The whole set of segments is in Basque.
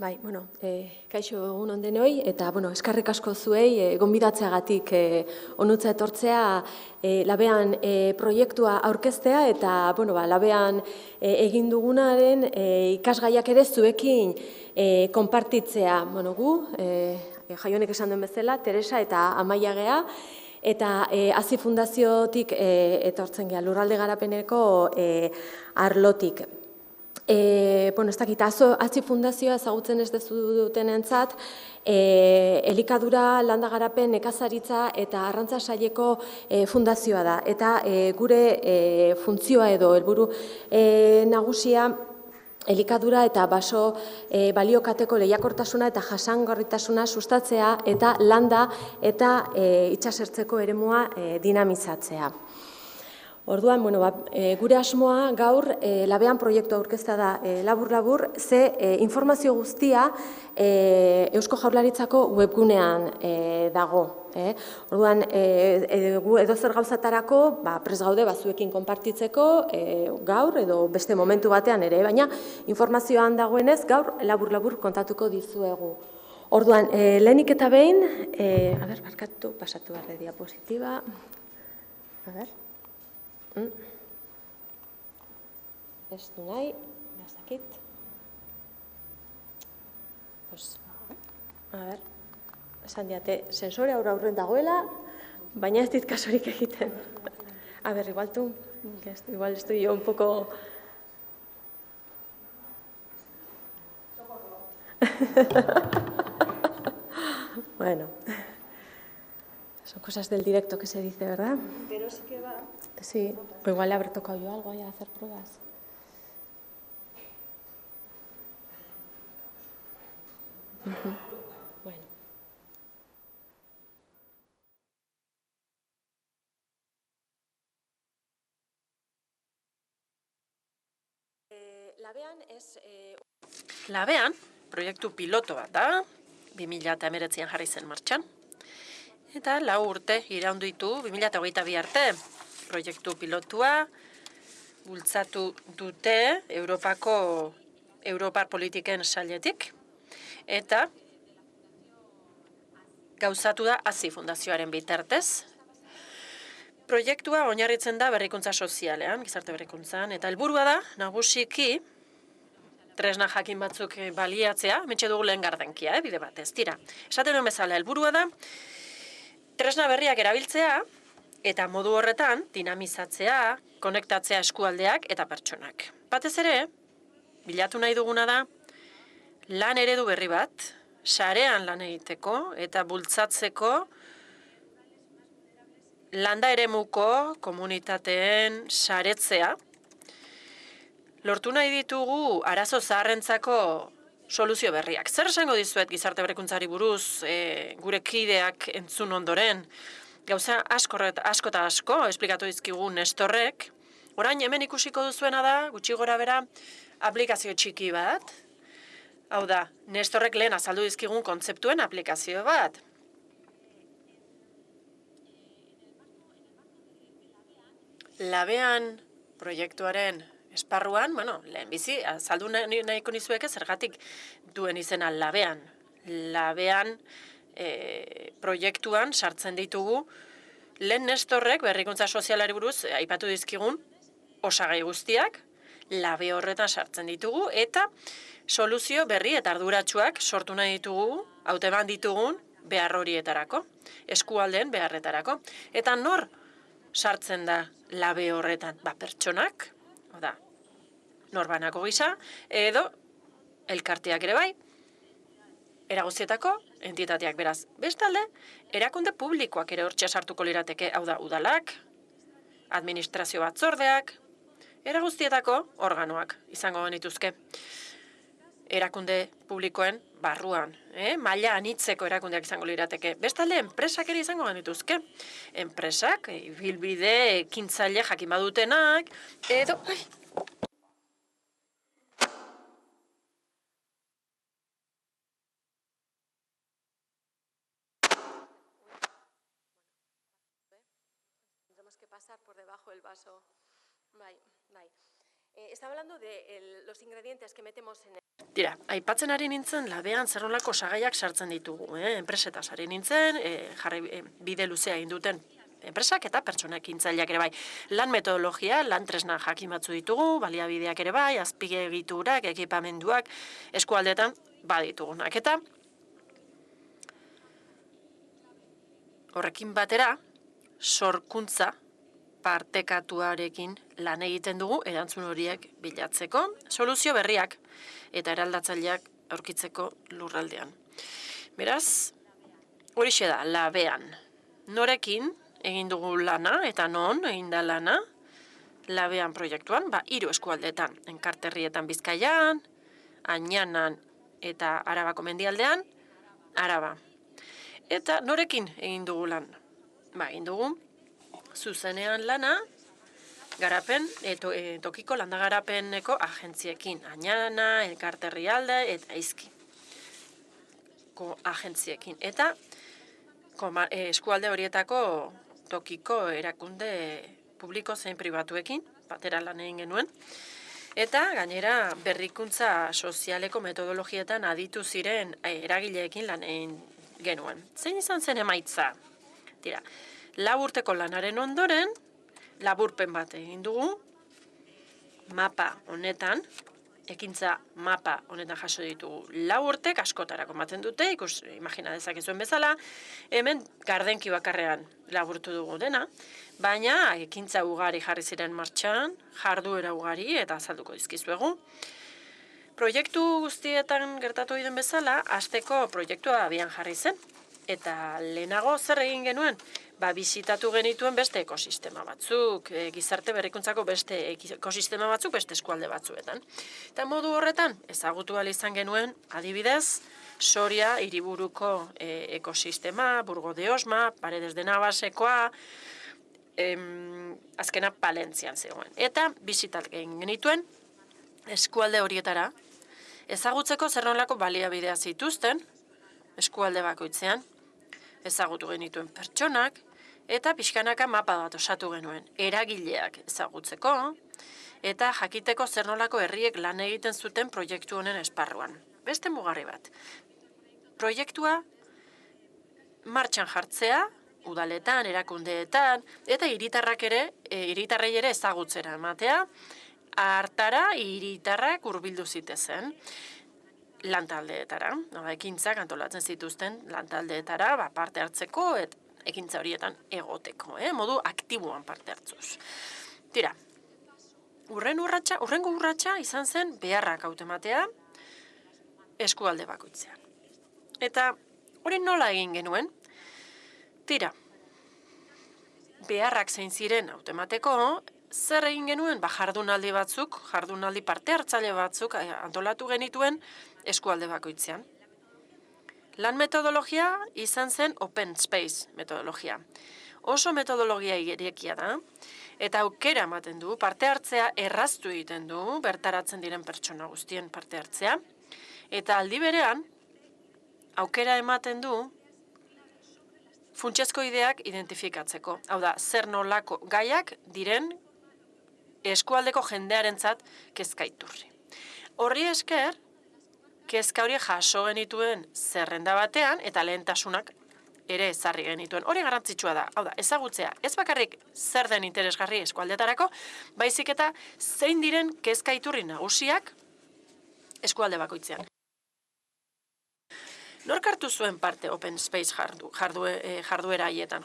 Bai, kaixo egun on denoi, eta, eskerrik asko zuei gonbidatzeagatik honutza etortzea labean proiektua aurkeztea, eta, labean egin dugunaren ikasgaiak ere zuekin konpartitzea. Gu, Jaionek esan duen bezala, Teresa eta Amaia gea, eta Hazi Fundaziotik etortzen gea, Lurralde Garapeneko arlotik. Ez dakit, Hazi Fundazioa ezagutzen ez dutenentzat, elikadura, landa garapen, nekazaritza eta arrantza saileko fundazioa da. Eta gure funtzioa edo helburu nagusia elikadura eta baso baliokateko lehiakortasuna eta jasangarritasuna sustatzea eta landa eta itsasertzeko eremua dinamizatzea. Orduan, gure asmoa gaur labean proiektua aurkeztea da labur-labur, ze informazio guztia Eusko Jaurlaritzako webgunean dago. Orduan, edozer gauzatarako prest gaude zuekin konpartitzeko gaur edo beste momentu batean ere, baina informazioan dagoenez gaur labur-labur kontatuko dizuegu. Orduan, lehenik eta behin, barkatu, pasatu behar diapositiba, ez du nahi, ez dakit. Esan diate, sensore aurren dagoela, baina ez dit kasurik egiten. Igual estoy yo un poco... Bueno... Son cosas del directo que se dice, ¿verdad? Pero sí que va. Sí, o igual le habré tocado yo algo a hacer pruebas. Bueno. Labean, proiektu piloto bat da, 2019an jarri zen martxan. Eta 4 urte iraundu ditu 2022 arte. Proiektu pilotua bultzatu dute Europar politiken sailetik. Eta gauzatu da Hazi Fundazioaren bitartez. Proiektua oinarritzen da berrikuntza sozialean, gizarte berrikuntzan, eta helburua da nagusiki tresna jakin batzuk baliatzea, metxe dugu lehen gardenkia, bide batez, tira. Esaten duen bezala, helburua da tresna berriak erabiltzea eta modu horretan dinamizatzea, konektatzea eskualdeak eta pertsonak. Batez ere, bilatu nahi duguna da lan eredu berri bat, sarean lan egiteko eta bultzatzeko landa eremuko komunitateen saretzea. Lortu nahi ditugu arazo zaharrentzako soluzio berriak. Zer esango dizuet gizarte berrikuntzari buruz, gure kideak entzun ondoren, gauza asko eta asko esplikatu dizkigu Nestorrek. Orain hemen ikusiko duzuena da, gutxi gora bera, aplikazio txiki bat. Hau da, Nestorrek lehen azaldu dizkigun kontzeptuen aplikazio bat. Labean proiektuaren esparruan, lehenbizi, azaldu nahiko nizueke zergatik duen izena labean. Labean proiektuan sartzen ditugu, lehen Nestorrek berrikuntza sozialari buruz aipatu dizkigun osagai guztiak, labe horretan sartzen ditugu, eta soluzio berri eta arduratsuak sortu nahi ditugu, hauteban ditugun behar horietarako, eskualdeen beharretarako. Eta nor sartzen da labe horretan? Pertsonak, norbanako gisa, edo elkarteak ere bai, eragozietako entitateak beraz. Bestalde, erakunde publikoak ere hortxe sartuko lirateke, hau da, udalak, administrazio batzordeak, eraguztietako organoak izango genituzke. Erakunde publikoen barruan, maila anitzeko erakundeak izango lirateke. Bestalde, enpresak ere izango genituzke. Enpresak, ibilbide, ekintzaile jakin badutenak, edo... Que pasar por debajo del vaso. Estaba hablando de los ingredientes que metemos en el... Tira, aipatzen ari nintzen, labean zer nolako osagaiak sartzen ditugu. Enpresetaz ari nintzen, bide luzea egin duten enpresak eta pertsonak intzaileak ere bai. Lan metodologia, lan tresna jakin batzu ditugu, baliabideak ere bai, azpiegiturak, ekipamenduak, eskualdetan baditugunak. Eta horrekin batera, sorkuntza partekatuarekin lan egiten dugu erantzun horiek bilatzeko, soluzio berriak eta eraldatzaileak aurkitzeko lurraldean. Beraz, horixe da, labean. Norekin egin dugu lana eta non egin da lana, labean proiektuan, 3 eskualdetan, Enkarterrietan Bizkaian, Añanan eta Arabako mendialdean, Araba. Eta norekin egin dugu lan? Egin dugu zuzenean lana, garapen, tokiko landagarapeneko agentziekin, Añana, Enkarterrialde eta Izkiko agentziekin. Eta eskualde horietako tokiko erakunde publiko zein pribatuekin, batera lan egin genuen. Eta gainera berrikuntza sozialeko metodologietan aditu ziren eragileekin lan egin genuen. Zein izan zen emaitza? Tira, 4 urteko lanaren ondoren, laburpen bat egin dugu, mapa honetan, ekintza mapa honetan jaso ditugu 4 urtek askotarako ematen dute, imagina dezakezuen bezala, hemen gardenki bakarrean laburtu dugu dena, baina ekintza ugari jarri ziren martxan, jarduera ugari eta azalduko dizkizuegu. Proiektu guztietan gertatu den bezala, hasteko proiektua abian jarri zen. Eta lehenago zer egin genuen? Bisitatu genituen beste ekosistema batzuk, gizarte berrikuntzako beste ekosistema batzuk, beste eskualde batzuetan. Eta modu horretan, ezagutu ahal izan genuen, adibidez, Soria hiriburuko ekosistema, Burgo de Osma, Paredes de Navasekoa, azkena Palentzian zegoen. Eta bisitak egin genituen, eskualde horietara, ezagutzeko zer nolako baliabidea zituzten, eskualde bakoitzean, ezagutu genituen pertsonak, eta pixkanaka mapa bat osatu genuen, eragileak ezagutzeko, eta jakiteko zer nolako herriek lan egiten zuten proiektu honen esparruan. Beste mugarri bat. Proiektua martxan jartzea, udaletan, erakundeetan, eta hiritarrei ere ezagutzera ematea, hartara hiritarrak hurbildu zitezen lantaldeetara, ekintzak antolatzen zituzten lantaldeetara, parte hartzeko, ekintza horietan egoteko, modu aktiboan parte hartzuz. Tira, urrengo urratsa izan zen beharrak hautematea eskualde bakoitzean. Eta hori nola egin genuen? Tira, beharrak zein ziren hautemateko, zer egin genuen? Jardunaldi batzuk, jardunaldi parte hartzaile batzuk antolatu genituen eskualde bakoitzean. Lan metodologia izan zen Open Space metodologia. Oso metodologia irekia da, eta aukera ematen du, parte hartzea erraztu egiten du, bertaratzen diren pertsona guztien parte hartzea, eta aldi berean, aukera ematen du, funtsezko ideak identifikatzeko. Hau da, zer nolako gaiak diren eskualdeko jendearentzat kezkaiturri. Horri esker, kezka hori jaso genituen zerrenda batean eta lehentasunak ere ezarri genituen. Hori garrantzitsua da. Hau da, ezagutzea, ez bakarrik zer den interesgarri eskualdetarako, baizik eta zein diren kezkaiturri nagusiak eskualde bakoitzean. Nork hartu zuen parte Open Space jarduera haietan,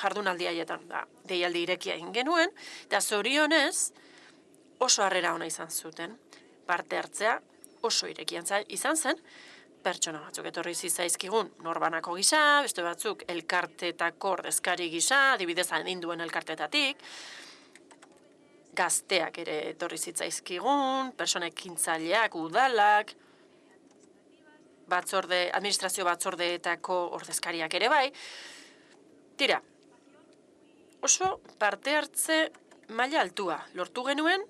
jardunaldi haietan, deialdi irekia egin genuen, eta zorionez oso harrera ona izan zuten. Parte hartzea oso irekian izan zen, pertsona batzuk etorri zitzaizkigun norbanako gisa, beste batzuk elkartetako ordezkari gisa, adibidez adinduen elkartetatik, gazteak ere etorri zitzaizkigun, persona ekintzaileak, udalak, administrazio batzordeetako ordezkariak ere bai. Tira, oso parte hartze maila altua lortu genuen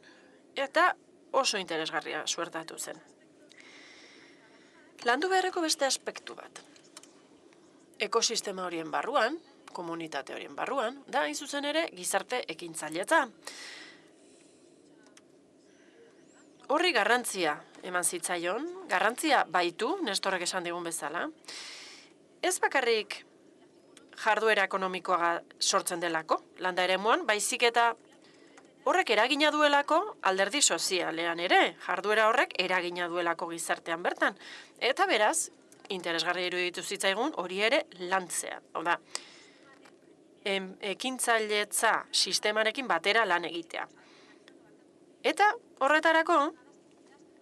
eta oso interesgarria suertatu zen. Landu beharreko beste aspektu bat. Ekosistema horien barruan, komunitate horien barruan, da hain zuzen ere gizarte ekintzailetza. Horri garrantzia eman zitzaion, garrantzia baitu, Nestorrek esan digun bezala, ez bakarrik jarduera ekonomikoa sortzen delako, landa eremuan, baizik eta horrek eragina duelako alderdi sozialean ere, jarduera horrek eragina duelako gizartean bertan. Eta beraz, interesgarri iruditu zitzaigun hori ere lantzea. Hau da, ekintzailetza sistemarekin batera lan egitea. Eta horretarako,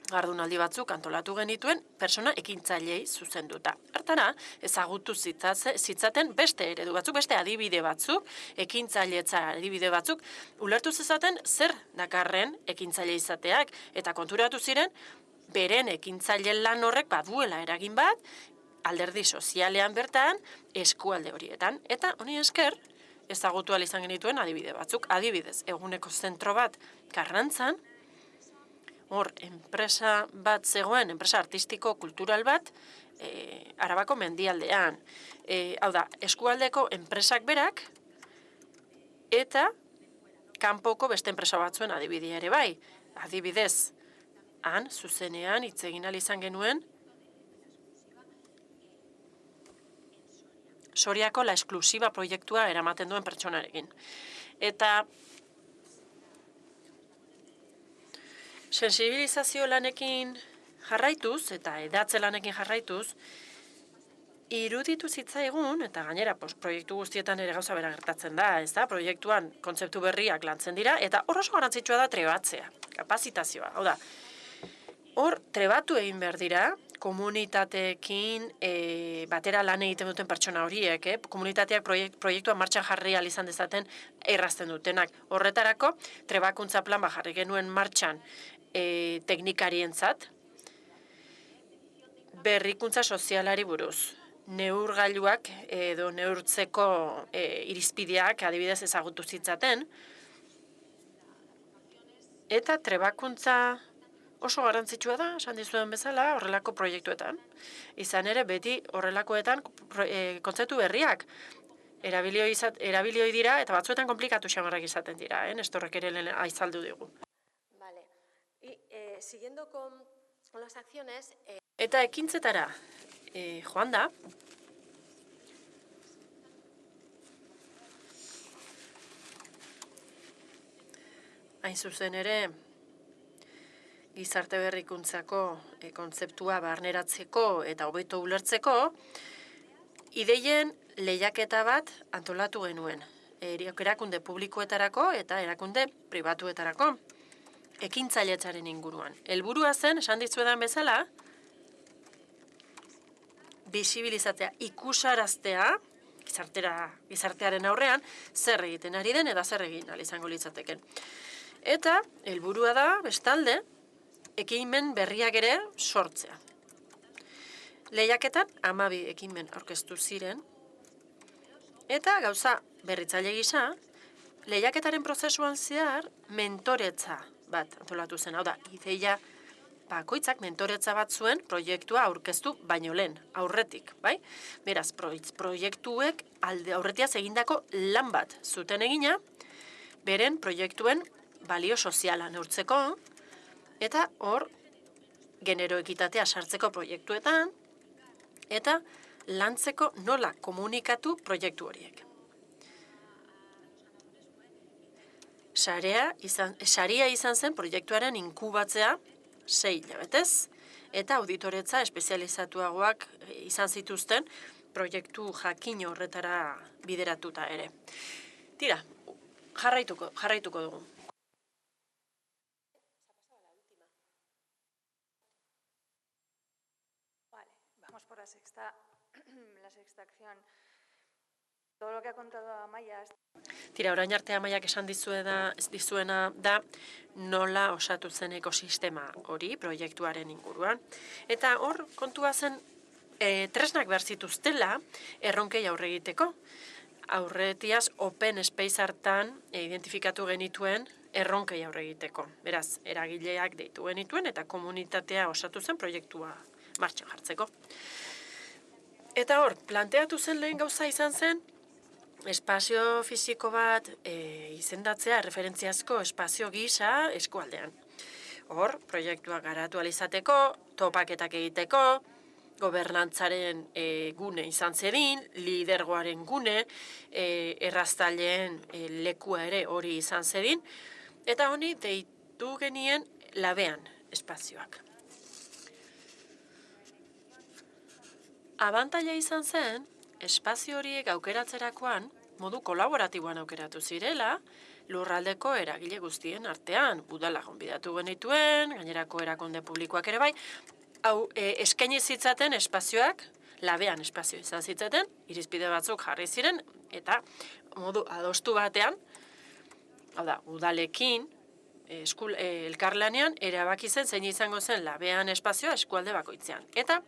jardunaldi batzuk antolatu genituen persona ekintzailei zuzenduta. Hartara, ezagutu zitzaten beste eredu batzuk, beste adibide batzuk, ekintzailetza adibide batzuk, ulertu zezaten zer dakarren ekintzaile izateak, eta konturatu ziren, beren ekintzaile lan horrek baduela eragin bat, alderdi sozialean bertan, eskualde horietan. Eta honi esker, ezagutu ahal izan genituen adibide batzuk. Adibidez, eguneko zentro bat Karrantzan, hor, enpresa bat zegoen, enpresa artistiko-kultural bat, Arabako mendialdean. Hau da, eskualdeko enpresak berak, eta kanpoko beste enpresa batzuen adibidea ere bai. Adibidez, han, zuzenean, hitz egin ahal izan genuen, Soriako la esklusiba proiektua eramaten duen pertsonarekin. Eta sensibilizazio lanekin jarraituz, eta edatze lanekin jarraituz, iruditu zitzaigun, eta gainera proiektu guztietan ere gauza bera gertatzen da, ez da, proiektuan kontzeptu berriak lantzen dira, eta hor oso garrantzitsua da trebatzea, kapazitazioa. Hau da, hor trebatu egin behar dira, komunitateekin batera lan egiten duten pertsona horiek, komunitateak proiektua martxan jarri ahal izan dezaten errazten dutenak. Horretarako, trebakuntza plan jarri genuen martxan teknikarientzat, berrikuntza sozialari buruz. Neurgailuak edo neurtzeko irizpideak adibidez ezagutu zitzaten, eta trebakuntza oso garrantzitsua da, esan dizuen bezala, horrelako proiektuetan. Izan ere, beti horrelakoetan kontzeptu berriak erabilioi dira, eta batzuetan komplikatu xamarrak izaten dira, Nestorrek ere aizaldu digu. Vale. Y siguiendo con las acciones... Eta ekintzetara joan da, hain zuzen ere, gizarte berrikuntzako kontzeptua barneratzeko eta hobeto ulertzeko, ideien lehiaketa bat antolatu genuen. Erakunde publikoetarako eta erakunde pribatuetarako, ekintzailetzaren inguruan. Helburua zen, esan dizuedan bezala, bisibilizatzea, ikusaraztea, gizartearen aurrean, zer egiten ari den eta zer egin ahal izango litzateken. Eta, helburua da, bestalde, ekimen berriak ere sortzea. Lehiaketan 12 ekimen aurkeztu ziren, eta gauza berritzaile gisa, lehiaketaren prozesuan zehar mentoretza bat antolatu zen. Hau da, ideia bakoitzak mentoretza bat zuen proiektua aurkeztu baino lehen, aurretik, bai? Beraz, proiektuek aurretiaz egindako lan bat zuten egina, beren proiektuen balio soziala neurtzeko, eta hor, genero ekitatea sartzeko proiektuetan, eta lantzeko nola komunikatu proiektu horiek. Saria izan zen proiektuaren inkubatzea 6 hilabetez, eta auditoretza espezializatuagoak izan zituzten proiektu jakin horretara bideratuta ere. Tira, jarraituko dugu. Por la sexta acción. Todo lo que ha contado Amaia. Tira, orain arte Amaiak esan dizuena da nola osatu zen ekosistema hori proiektuaren inguruan. Eta hor kontua zen tresnak behar zituztela erronkei aurre egiteko. Aurretiaz open space hartan identifikatu genituen erronkei aurre egiteko. Beraz, eragileak deitu genituen eta komunitatea osatu zen proiektua martxan jartzeko. Eta hor, planteatu zen lehen gauza izan zen, espazio fisiko bat izendatzea, referentziazko espazio gisa eskualdean. Hor, proiektuak garatu alizateko, topaketak egiteko, gobernantzaren gune izan zedin, lidergoaren gune, erraztaileen lekua ere hori izan zedin, eta honi deitu genien labean espazioak. Abantaila izan zen, espazio horiek aukeratzerakoan, modu kolaboratiboan aukeratu zirela, lurraldeko eragile guztien artean, udala gonbidatu genituen, gainerako erakunde publikoak ere bai, hau eskaini zitzaten espazioak, labean espazio izan zitzaten, irizpide batzuk jarri ziren, eta modu adostu batean, hau da, udalekin, elkarlanean, erabaki zen zein izango zen labean espazioa eskualde bakoitzean. Eta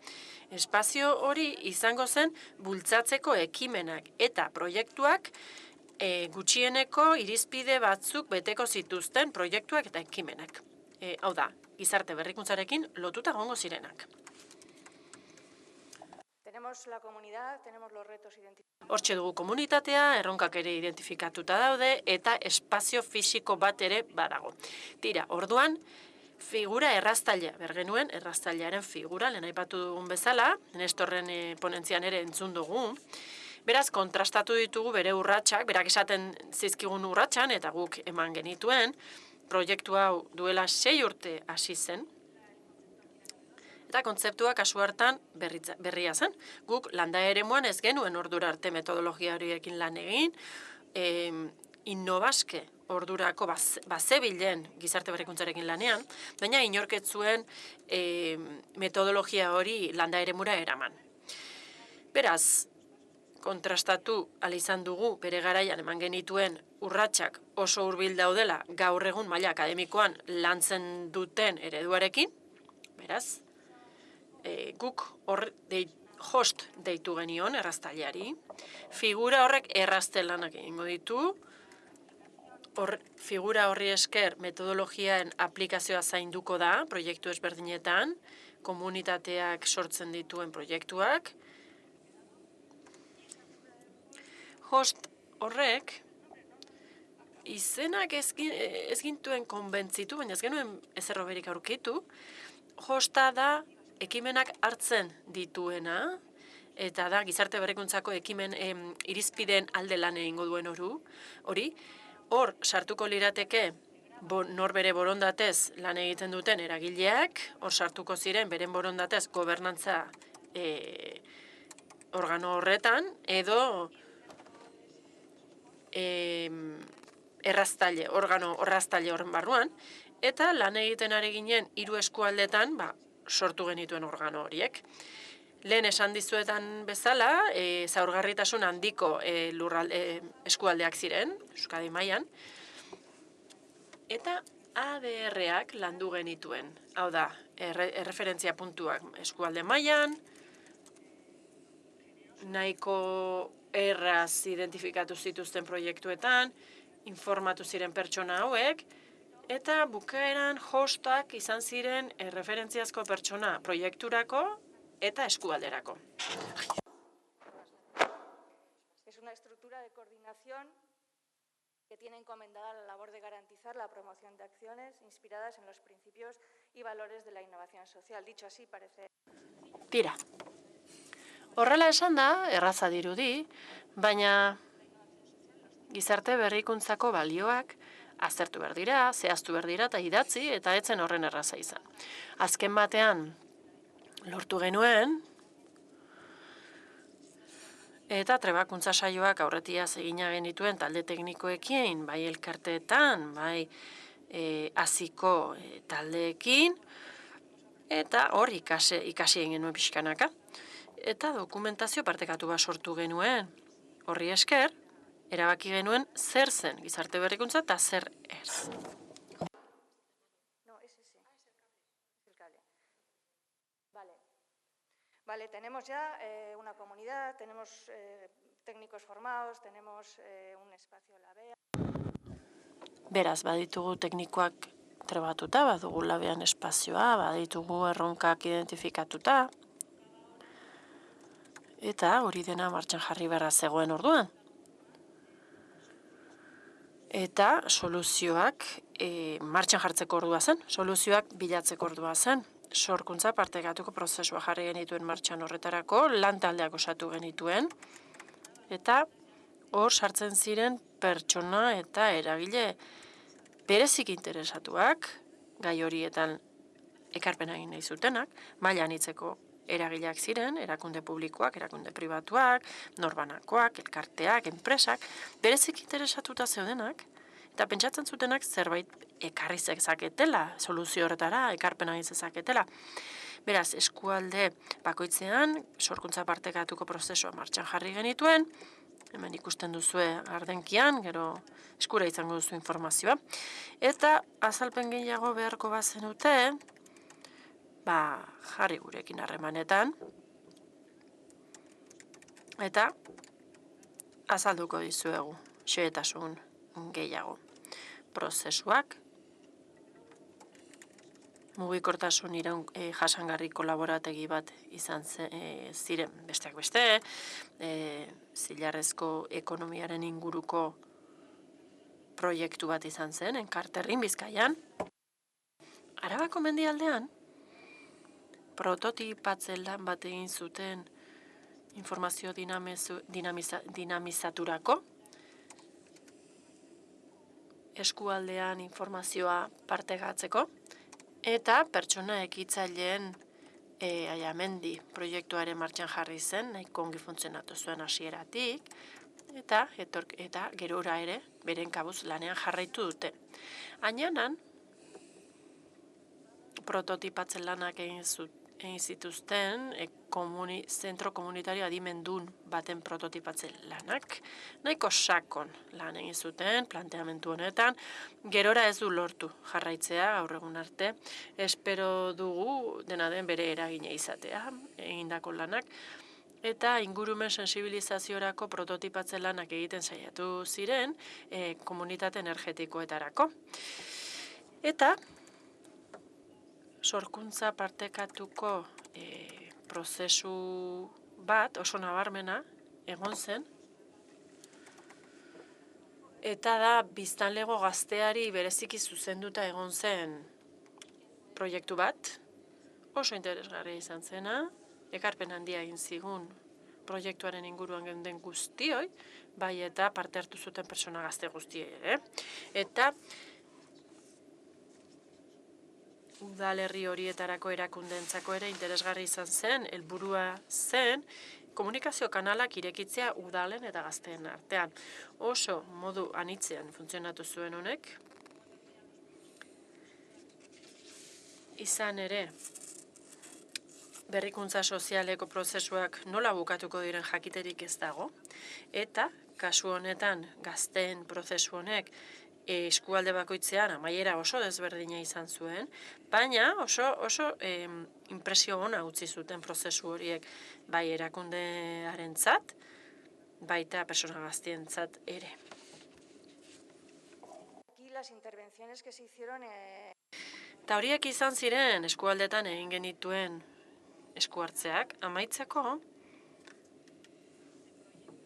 espazio hori izango zen bultzatzeko ekimenak eta proiektuak gutxieneko irizpide batzuk beteko zituzten proiektuak eta ekimenak. Hau da, gizarte berrikuntzarekin lotuta egongo zirenak. Tenemos la comunidad, tenemos los retos identificados. Hortxe dugu komunitatea, erronkak ere identifikatuta daude, eta espazio fisiko bat ere badago. Tira, orduan, figura erraztailea, bergenuen erraztailearen figura, lehen aipatu dugun bezala, Nestorren ponentzian ere entzun dugu. Beraz, kontrastatu ditugu bere urratsak, berak esaten zizkigun urratsan, eta guk eman genituen, proiektu hau duela 6 urte hasi zen, eta kontzeptua kasu hartan berria zen. Guk landa eremuan ez genuen ordura arte metodologia horiekin lan egin, Innobaske ordurako bazebilen gizarte berrikuntzarekin lanean, baina inorketzuen metodologia hori landa eremura eraman. Beraz, kontrastatu izan dugu bere garaian eman genituen urratsak oso hurbil daudela gaur egun maila akademikoan lantzen duten ereduarekin, beraz, guk host deitu genion erraztaileari, figura horrek errazte lanak egingo ditu, figura horri esker metodologiaen aplikazioa zainduko da proiektu ezberdinetan, komunitateak sortzen dituen proiektuak. Host horrek izenak ez gintuen konbentzitu, baina ez genuen ezer hoberik aurkitu, hosta da ekimenak hartzen dituena, eta da gizarte berrikuntzako ekimen irizpideen alde lan egingo duen hori, hor sartuko lirateke nor bere borondatez lan egiten duten eragileak, hor sartuko ziren beren borondatez gobernantza organo horretan, edo organo horren barruan, eta lan egiten ari ginen 3 eskualdetan, sortu genituen organo horiek. Lehen esan dizuetan bezala, zaurgarritasun handiko eskualdeak ziren, Euskadi mailan, eta ADR-ak landu genituen. Hau da, erreferentzia puntuak eskualde mailan, nahiko erraz identifikatu zituzten proiektuetan, informatu ziren pertsona hauek, eta bukaeran hostak izan ziren referentziazko pertsona proiekturako eta eskualderako. Es una estructura de coordinación que tiene encomendada la labor de garantizar la promoción de acciones inspiradas en los principios y valores de la innovación social. Dicho así, parece... Tira. Horrela esan da, erraza dirudi, baina gizarte berrikuntzako balioak aztertu behar dira, zehaztu behar dira, eta idatzi, eta etzen horren erraza izan. Azken batean, lortu genuen, eta trebakuntza saioak aurretiaz egina genituen talde teknikoekin, bai elkarteetan, bai hasiko taldeekin, eta hor ikasi egin genuen pixkanaka. Eta dokumentazio partekatu bat sortu genuen. Horri esker, erabaki genuen zer zen gizarte berrikuntza eta zer ez. No, es ese. Es el cable. Vale, tenemos ya una comunidad, tenemos técnicos formados, tenemos un espacio labea. Beraz, baditugu teknikoak trebatuta, badugu labean espazioa, baditugu erronkak identifikatuta, eta hori dena martxan jarri beharra zegoen orduan. eta soluzioak martxan jartzeko ordua zen, soluzioak bilatzeko ordua zen. Sorkuntza partekatuko prozesua jarri genituen martxan horretarako, lan taldeak osatu genituen, eta hor sartzen ziren pertsona eta eragile berezik interesatuak, gai horietan ekarpena egin nahi zutenak, maila anitzeko eragileak ziren, erakunde publikoak, erakunde pribatuak, norbanakoak, elkarteak, enpresak, berezik interesatuta zeudenak, eta pentsatzen zutenak zerbait ekarri zezaketela, soluzio horretara, ekarpena egin zezaketela. Beraz, eskualde bakoitzean, sorkuntza partekatuko prozesua martxan jarri genituen, hemen ikusten duzue ardenkian, gero eskura izango duzu informazioa, eta azalpen gehiago beharko bazenute, jarri gurekin harremanetan, eta azalduko dizuegu, xehetasun gehiago. Prozesuak, mugikortasun jasangarri kolaborategi bat izan ziren besteak beste, zilarrezko ekonomiaren inguruko proiektu bat izan zen, Enkarterrin Bizkaian. Arabako mendialdean, prototipatze lan bat egin zuten informazio dinamizaturako, eskualdean informazioa partegatzeko, eta pertsona ekitzaileen Aiamendi proiektuaren martxan jarri zen, nahiko ongi funtzionatu zuen hasieratik, eta gerora ere, beren kabuz lanean jarraitu dute. Ainanan, prototipatzen lanak egin zituzten, zentro komunitario adimendun baten prototipatzen lanak, nahiko sakon lan egin zuten, planteamendu honetan, gerora ez du lortu jarraitzea gaur egun arte, espero dugu dena den bere eragina izatea, egindako lanak, eta ingurumen sensibilizaziorako prototipatzen lanak egiten saiatu ziren, komunitate energetikoetarako. Eta sorkuntza partekatuko prozesu bat oso nabarmena egon zen, eta da biztanlego gazteari bereziki zuzenduta egon zen proiektu bat, oso interesgarria izan zena, ekarpen handia egin zigun proiektuaren inguruan geunden guztioi, bai eta parte hartu zuten pertsona gazte guztioi ere. Eta udalerri horietarako erakundeentzako ere interesgarri izan zen, helburua zen, komunikazio kanalak irekitzea udalen eta gazteen artean. Oso modu anitzean funtzionatu zuen honek. Izan ere, berrikuntza sozialeko prozesuak nola bukatuko diren jakiterik ez dago, eta kasu honetan gazteen prozesu honek eskualde bakoitzean amaiera oso desberdina izan zuen, baina oso impresio ona utzi zuten prozesu horiek bai erakundearentzat, baita persona gaztientzat ere. Aquí las intervenciones que se hicieron Eta horiek izan ziren eskualdetan egin genituen eskuhartzeak, amaitzeko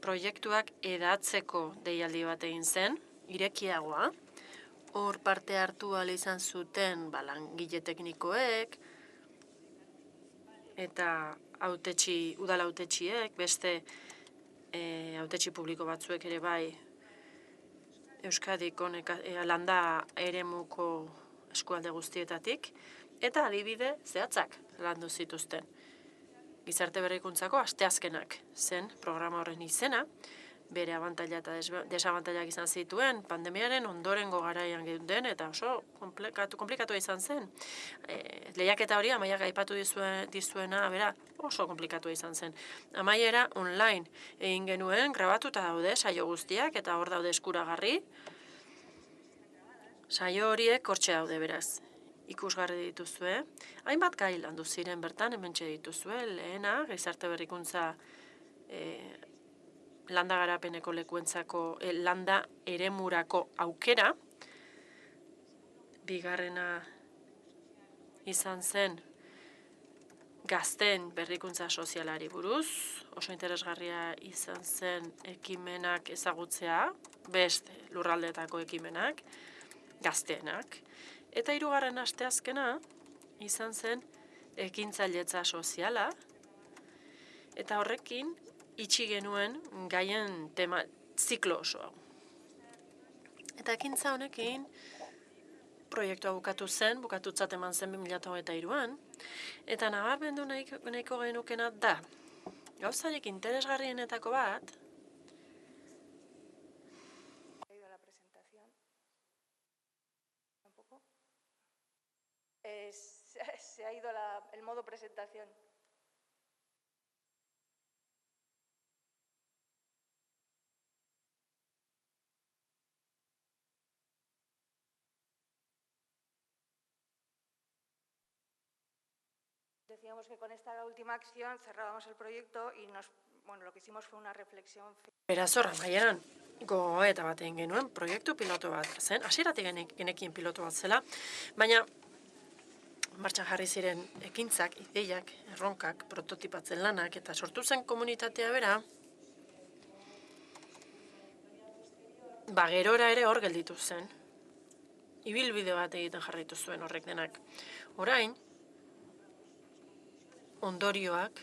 proiektuak edatzeko deialdi bat egin zen, irekiagoa, hor parte hartu ahal izan zuten langile teknikoek, eta udal hautetsiek, beste hautetsi publiko batzuek ere bai, Euskadiko landa eremuko eskualde guztietatik, eta adibide zehatzak landu zituzten. Gizarte berrikuntzako asteazkenak zen programa horren izena, bere abantaila eta desabantailak izan zituen, pandemiaren ondorengo garaian geunden, eta oso komplikatu izan zen. Lehiaketa hori amaiak aipatu dizuena, oso komplikatu izan zen. Amaiera online egin genuen, grabatuta daude saio guztiak, eta hor daude eskuragarri. Saio horiek hortxe daude beraz. Ikusgarri dituzue. Hainbat gai landu ziren bertan, hementxe dituzue, lehena, gizarte berrikuntza landa garapeneko lekuentzako, landa eremurako aukera, bigarrena izan zen gazteen berrikuntza sozialari buruz, oso interesgarria izan zen ekimenak ezagutzea, beste lurraldeetako ekimenak, gazteenak. Eta hirugarren asteazkena izan zen ekintzailetza soziala, eta horrekin itxi genuen gaien tema ziklo osoa. Eta ekintza honekin proiektua bukatutzat eman zen 2023an, eta nabarmendu nahiko genukena da, gauzarik interesgarrienetako bat, La presentación. ¿Tampoco? Se ha ido el modo presentación. Decíamos que con esta última acción cerrábamos el proyecto y lo que hicimos fue una reflexión. Beraz horra, maieran, gogoeta bat egin genuen, proiektu piloto bat zen, hasieratik genekien piloto bat zela, baina martxan jarri ziren ekintzak, ideiak, erronkak, prototipatzen lanak, eta sortu zen komunitatea bera, gerora ere hor gelditu zen. Ibilbide bat egiten jarraitu zuen horrek denak. Orain, ondorioak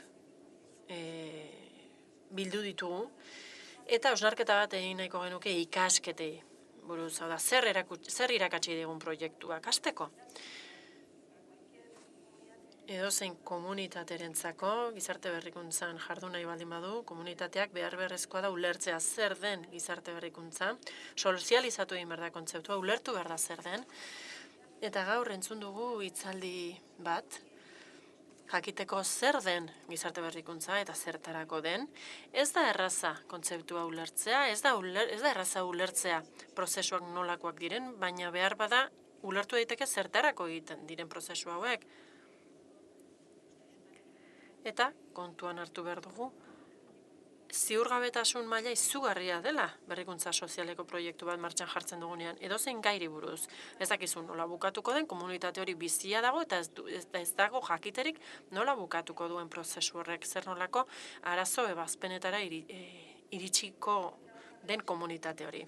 bildu ditugu, eta hausnarketa bat egin nahiko genuke ikasketei buruz, hau da, zer irakatsi digun proiektuak hasteko. Edozein komunitaterentzako, gizarte berrikuntzan jardun nahi baldin badu, komunitateak beharrezkoa da ulertzea zer den gizarte berrikuntza, sozializatu egin behar da kontzeptua, ulertu behar da zer den, eta gaur entzun dugu hitzaldi bat, jakiteko zer den gizarte berrikuntza eta zertarako den, ez da erraza kontzeptua ulertzea, ez da erraza ulertzea prozesuak nolakoak diren, baina behar bada ulertu daiteke zertarako egiten diren prozesu hauek. Eta kontuan hartu behar dugu, ziurgabetasun maila izugarria dela berrikuntza sozialeko proiektu bat martxan jartzen dugunean, edozein gairi buruz. Ez dakizu nola bukatuko den, komunitate hori bizia dago eta ez dago jakiterik nola bukatuko duen prozesu horrek, zer nolako arazo ebazpenetara iritsiko den komunitate hori.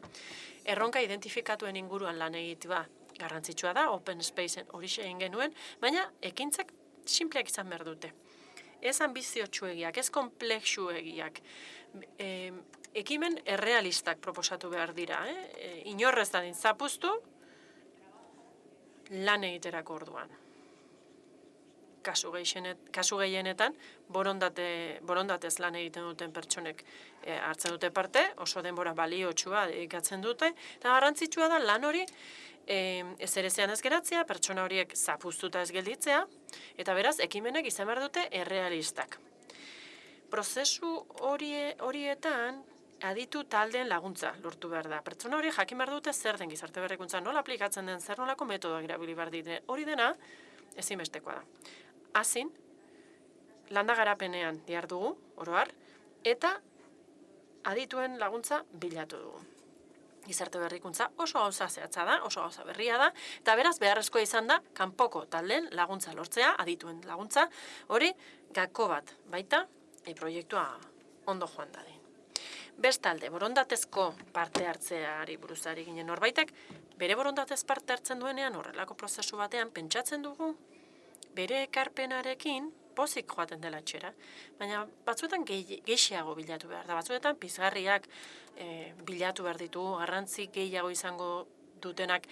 Erronka identifikatuen inguruan lan egitea garrantzitsua da, open spaceen hori egin genuen, baina ekintzak sinpleak izan behar dute. Ez ambiziotsuegiak, ez komplexuegiak, ekimen errealistak proposatu behar dira. Inorrez dadin zapuztu lan egiterako orduan. Kasu gehienetan, borondatez lan egiten duten pertsonek hartzen dute parte, oso denbora baliotsua dedikatzen dute, eta garrantzitsua da lan hori ezerezean ez geratzea, pertsona horiek zapuztuta ez gelditzea, eta beraz, ekimenek izan behar dute errealistak. Prozesu horietan aditu taldeen laguntza lortu behar da. Pertsona horiek jakin behar dute zer den gizarte berrikuntza, nola aplikatzen den, zer nolako metodoak erabili behar dite. Hori dena, ezinbestekoa da. Hazin, landa garapenean dihardugu, oroar, eta adituen laguntza bilatu dugu. Gizarte berrikuntza oso gauza zehatza da, oso gauza berria da, eta beraz beharrezkoa izan da, kanpoko taldeen laguntza lortzea, adituen laguntza, hori gako bat baita, proiektua ondo joan dadin. Bestalde, borondatezko parte hartzeari buruzari ginen norbaitek, bere borondatez parte hartzen duenean horrelako prozesu batean pentsatzen dugu, bere ekarpenarekin pozik joaten dela etxera, baina batzuetan gehiago bilatu behar da, batzuetan pizgarriak bilatu behar ditu, garrantzi gehiago izango dutenak,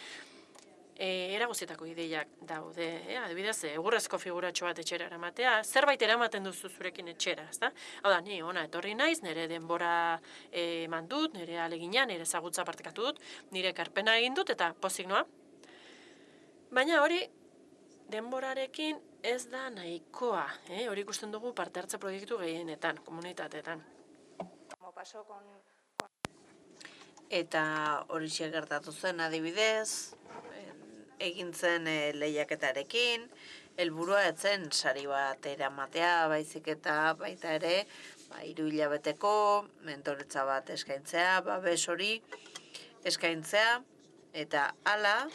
eragozietako ideiak daude, adibidez, egurrezko figuratxo bat etxera eramatea, zerbait eramaten duzu zurekin etxera, ezta? Hau da, ni ona etorri naiz, nire denbora eman dut, nire alegina, nire ezagutza partekatu dut, nire ekarpena egin dut, eta pozik noa. Baina hori, denborarekin ez da nahikoa, hori ikusten dugu parte hartze proiektu gehienetan, komunitateetan. Eta hori gertatu zen adibidez, egin zen lehiaketarekin, helburua etzen sari bat eramatea, baizik eta baita ere, 3 hilabeteko mentoretza bat eskaintzea, babes hori eskaintzea, eta hala,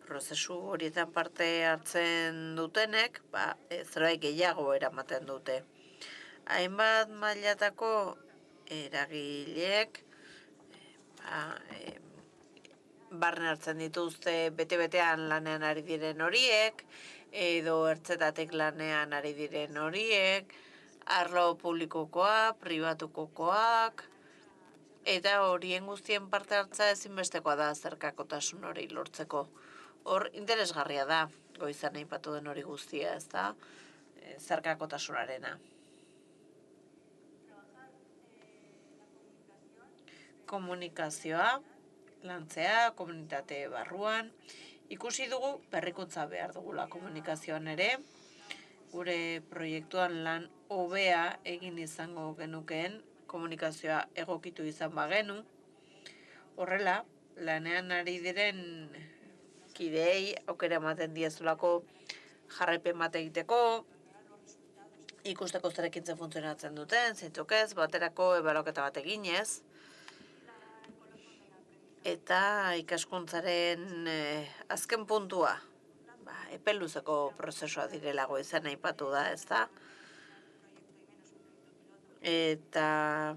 prozesu horietan parte hartzen dutenek, zerbait gehiago eramaten dute. Hainbat mailatako eragileek barne hartzen dituzte bete-betean lanean ari diren horiek, edo ertzetatik lanean ari diren horiek, arlo publikokoak, pribatukokoak, eta horien guztien parte hartza ezinbestekoa da zerkakotasun hori lortzeko. Hor interesgarria da, goizan aipatu den hori guztia, ez da, zerkakotasunarena. Komunikazioa, lantzea, komunitate barruan, ikusi dugu berrikuntza behar dugula komunikazioan ere, gure proiektuan lan hobea egin izango genukeen komunikazioa egokitu izan bagenu. Horrela, lanean ari diren kideei aukera ematen diezulako jarraipen bat egiteko, ikusteko zerekin funtzionatzen duten, zeintzuk ez, baterako ebaloketa bat eginez, eta ikaskuntzaren azken puntua, epe luzeko prozesua direlago izan aipatu da, ez da? Eta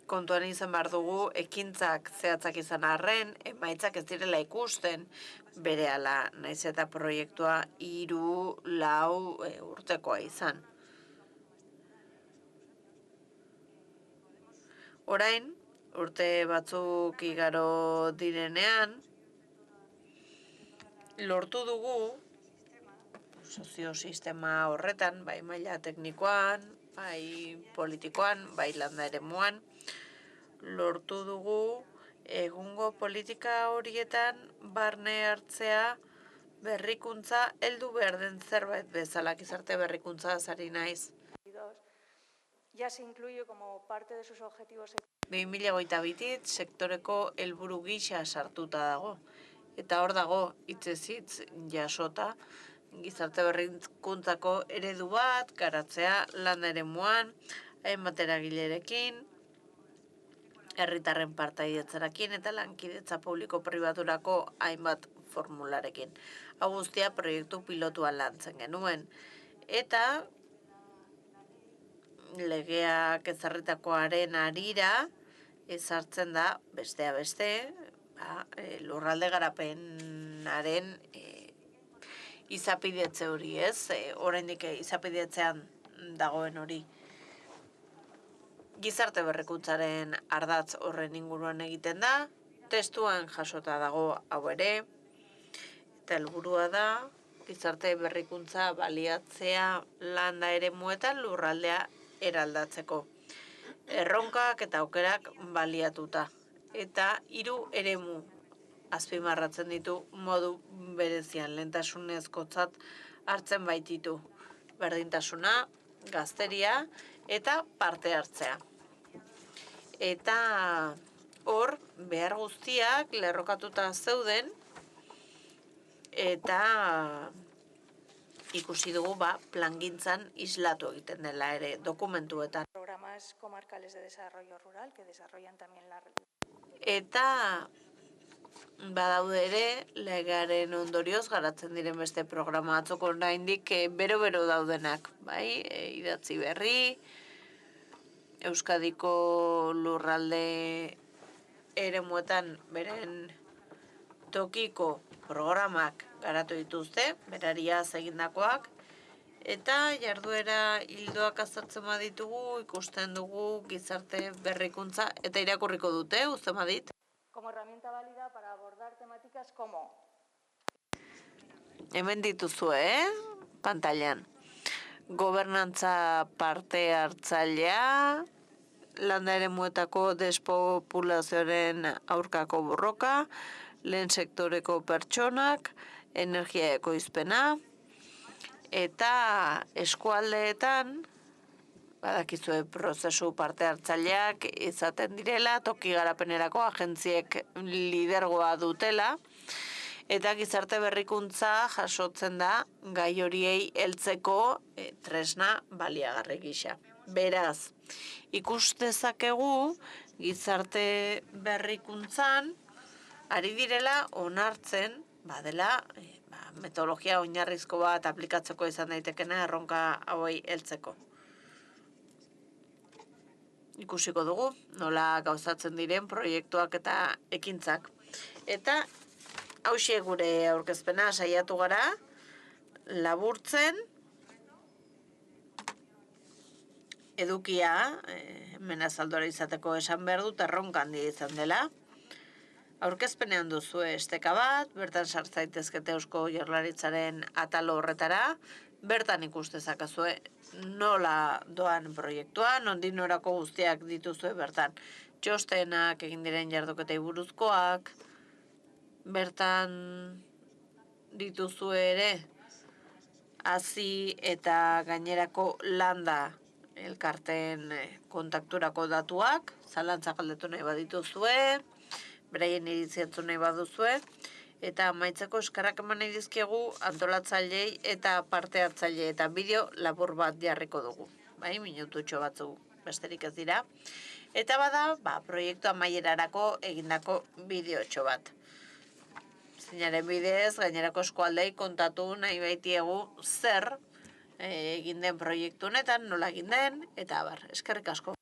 kontuan izan behar dugu, ekintzak zehatzak izan arren, emaitzak ez direla ikusten berehala, naiz eta proiektua 3-4 urtekoa izan. Orain, urte batzuk igaro direnean, lortu dugu soziosistema horretan, bai maila teknikoan, bai politikoan, bai landa eremuan, lortu dugu egungo politika horietan barne hartzea berrikuntza heldu behar den zerbait bezala, gizarte berrikuntza ari naiz. Ya se incluye como parte de sus objetivos 2022 sektoreko helburu gisa sartuta dago. Eta hor dago, hitzez hitz jasota, gizarte berrikuntzako eredu bat, garatzea landa eremuan, hainbat eragilerekin, herritarren partaidetzarakin eta lankidetza publiko-pribaturako hainbat formularekin. Hau guztia proiektu pilotuan lantzen genuen. Eta legeak ezarritakoaren harira ezartzen da, bestea beste, lurralde garapenaren izapidetze hori, ez? Oraindik izapidetzean dagoen hori. Gizarte berrikuntzaren ardatz horren inguruan egiten da, testuan jasota dago hau ere, eta helburua da, gizarte berrikuntza baliatzea landa eremuetan lurraldea eraldatzeko. Erronkak eta aukerak baliatuta. Eta 3 eremu azpimarratzen ditu modu berezian, lehentasunezkotzat hartzen baititu. Berdintasuna, gazteria eta parte hartzea. Eta hor, behar guztiak lerrokatuta zeuden, eta ikusi dugu plangintzan islatu egiten dela ere dokumentuetan. programas comarcales de desarrollo rural que desarrollan también la... Eta badaude ere legearen ondorioz garatzen diren beste programa batzuk oraindik bero-bero daudenak, bai? Idatzi berri, Euskadiko lurralde eremuetan beren tokiko programak garatu dituzte, berariaz egindakoak, eta jarduera ildoak aztertzen baditugu, ikusten dugu gizarte berrikuntza, eta irakurriko dute, uzten badit. Como herramienta válida para abordar temáticas como... Hemen dituzu, pantailan. Gobernantza parte hartzailea, landa eremuetako despopulazioaren aurkako borroka, lehen sektoreko pertsonak, energia ekoizpena, eta eskualdeetan, badakizue prozesu parte hartzaileak izaten direla, toki garapenerako agentziek lidergoa dutela, eta gizarte berrikuntza jasotzen da gai horiei heltzeko tresna baliagarri gisa. Beraz, ikus dezakegu gizarte berrikuntzan ari direla onartzen, badela, metodologia oinarrizko bat aplikatzeko izan daitekena erronka hauei heltzeko. Ikusiko dugu, nola gauzatzen diren proiektuak eta ekintzak. Eta hauxe gure aurkezpena saiatu gara, laburtzen, edukia, hemen azaldora izateko esan behar dut, erronka handia izan dela. Aurkezpenean duzu esteka bat, bertan sartzaitezkete Eusko Jaurlaritzaren atalo horretara, bertan ikustezakazue nola doan proiektua, nondik norako guztiak dituzue bertan. Txostenak, egin diren jarduketei buruzkoak, bertan dituzue ere, hazi eta gainerako landa elkarteen kontakturako datuak, zalantzak galdetu nahi badituzue, beraien iritzietu nahi baduzue, eta amaitzeko eskerrak eman nahi dizkiegu antolatzailei eta parte hartzaile eta bideo labur bat jarriko dugu. Bai, minututxo batzu besterik ez dira. Eta bada, proiektu amaierarako egindako bideotxo bat. Zeinaren bidez, gainerako eskualdei kontatu nahi baitiegu zer egin den proiektu honetan, nola egin den, eta eskerrik asko.